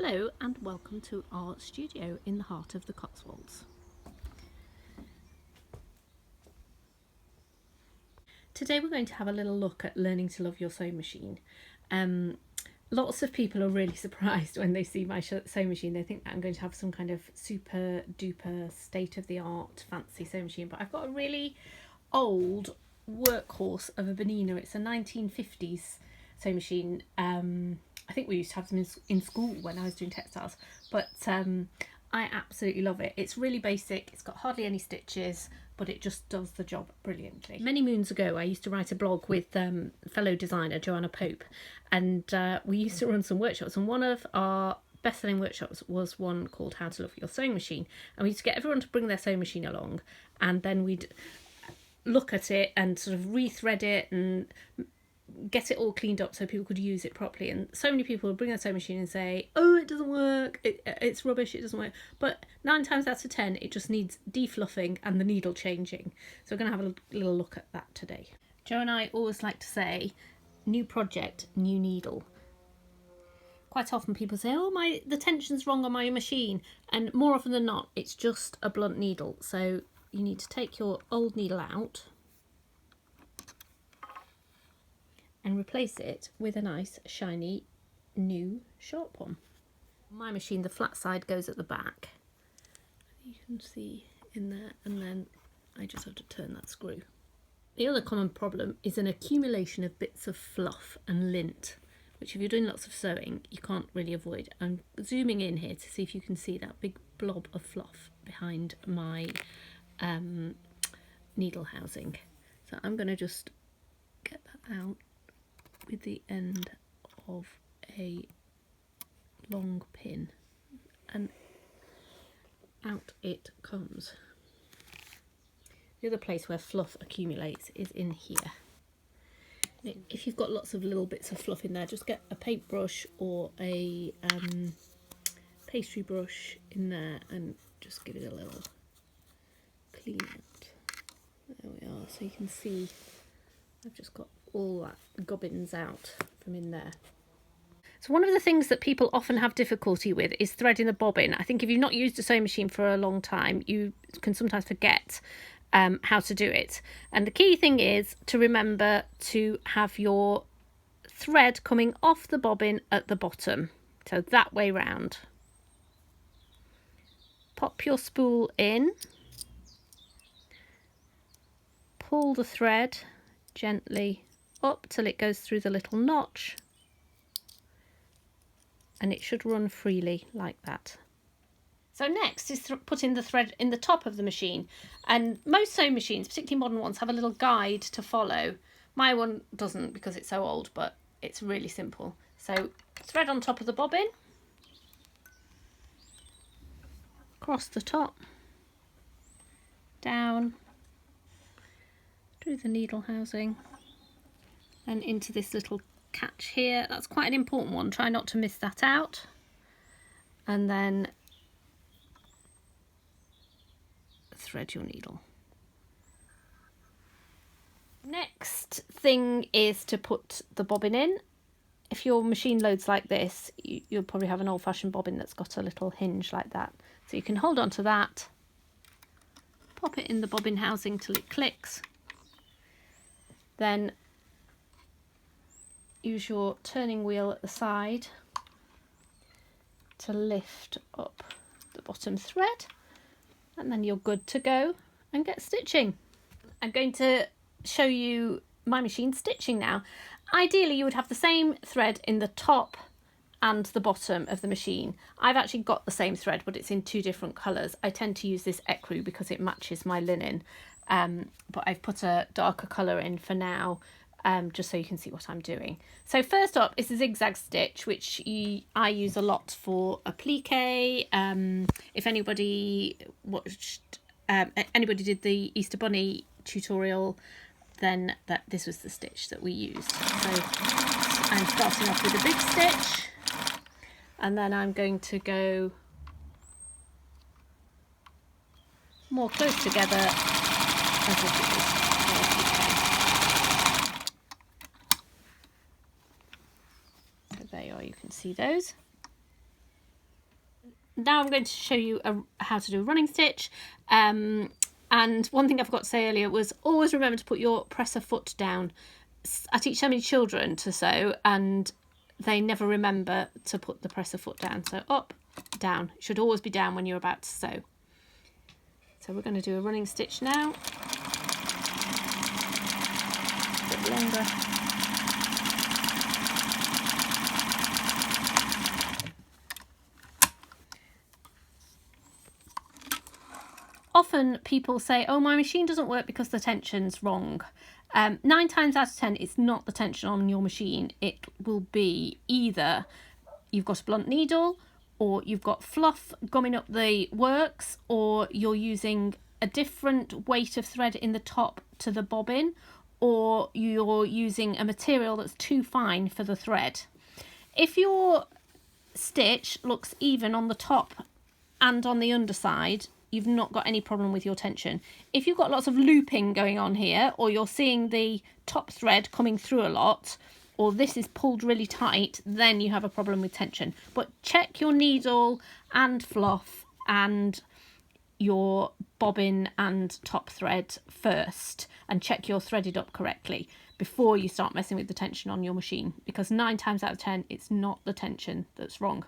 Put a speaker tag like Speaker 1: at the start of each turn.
Speaker 1: Hello and welcome to our studio in the heart of the Cotswolds. Today we're going to have a little look at learning to love your sewing machine. Lots of people are really surprised when they see my sewing machine. They think that I'm going to have some kind of super duper state-of-the-art fancy sewing machine, but I've got a really old workhorse of a Bernina. It's a 1950s sewing machine. I think we used to have them in school when I was doing textiles, but I absolutely love it. It's really basic, it's got hardly any stitches, but it just does the job brilliantly. Many moons ago I used to write a blog with fellow designer Joanna Pope, and we used to run some workshops, and one of our best-selling workshops was one called How to Love Your Sewing Machine, and we used to get everyone to bring their sewing machine along, and then we'd look at it and sort of rethread it and get it all cleaned up so people could use it properly. And so many people would bring their sewing machine and say, oh, it doesn't work, it's rubbish, it doesn't work. But 9 times out of 10 it just needs defluffing and the needle changing. So we're going to have a little look at that today. Jo and I always like to say, new project, new needle. Quite often people say, oh, the tension's wrong on my machine, and more often than not it's just a blunt needle. So you need to take your old needle out and replace it with a nice shiny new sharp one. On my machine the flat side goes at the back, you can see in there, and then I just have to turn that screw. The other common problem is an accumulation of bits of fluff and lint, which if you're doing lots of sewing you can't really avoid. I'm zooming in here to see if you can see that big blob of fluff behind my needle housing. So I'm going to just get that out with the end of a long pin, and out it comes. The other place where fluff accumulates is in here. If you've got lots of little bits of fluff in there, just get a paintbrush or a pastry brush in there and just give it a little clean out. There we are, so you can see I've just got all that gubbins out from in there. So one of the things that people often have difficulty with is threading the bobbin. I think if you've not used a sewing machine for a long time, you can sometimes forget how to do it. And the key thing is to remember to have your thread coming off the bobbin at the bottom, so that way round. Pop your spool in, pull the thread gently up till it goes through the little notch, and it should run freely like that. So next is putting the thread in the top of the machine, and most sewing machines, particularly modern ones, have a little guide to follow. My one doesn't because it's so old, but it's really simple. So thread on top of the bobbin, across the top, down through the needle housing and into this little catch here. That's quite an important one, try not to miss that out. And then thread your needle. Next thing is to put the bobbin in. If your machine loads like this, you'll probably have an old-fashioned bobbin that's got a little hinge like that. So you can hold on to that, pop it in the bobbin housing till it clicks, then use your turning wheel at the side to lift up the bottom thread, and then you're good to go and get stitching. I'm going to show you my machine stitching now. Ideally you would have the same thread in the top and the bottom of the machine. I've actually got the same thread, but it's in 2 different colours. I tend to use this ecru because it matches my linen, but I've put a darker colour in for now, just so you can see what I'm doing. So first up is the zigzag stitch, which I use a lot for applique. If anybody watched, anybody did the Easter Bunny tutorial, then this was the stitch that we used. So I'm starting off with a big stitch, and then I'm going to go more close together as if it was. There you are, you can see those. now I'm going to show you how to do a running stitch. And one thing I forgot to say earlier was always remember to put your presser foot down. I teach so many children to sew and they never remember to put the presser foot down. So up, down. It should always be down when you're about to sew. So we're going to do a running stitch now. A bit longer. Often people say, oh, my machine doesn't work because the tension's wrong. 9 times out of 10, it's not the tension on your machine. It will be either you've got a blunt needle, or you've got fluff gumming up the works, or you're using a different weight of thread in the top to the bobbin, or you're using a material that's too fine for the thread. If your stitch looks even on the top and on the underside, you've not got any problem with your tension. If you've got lots of looping going on here, or you're seeing the top thread coming through a lot, or this is pulled really tight, then you have a problem with tension. But check your needle and fluff and your bobbin and top thread first, and check you're threaded up correctly before you start messing with the tension on your machine, because 9 times out of 10 it's not the tension that's wrong.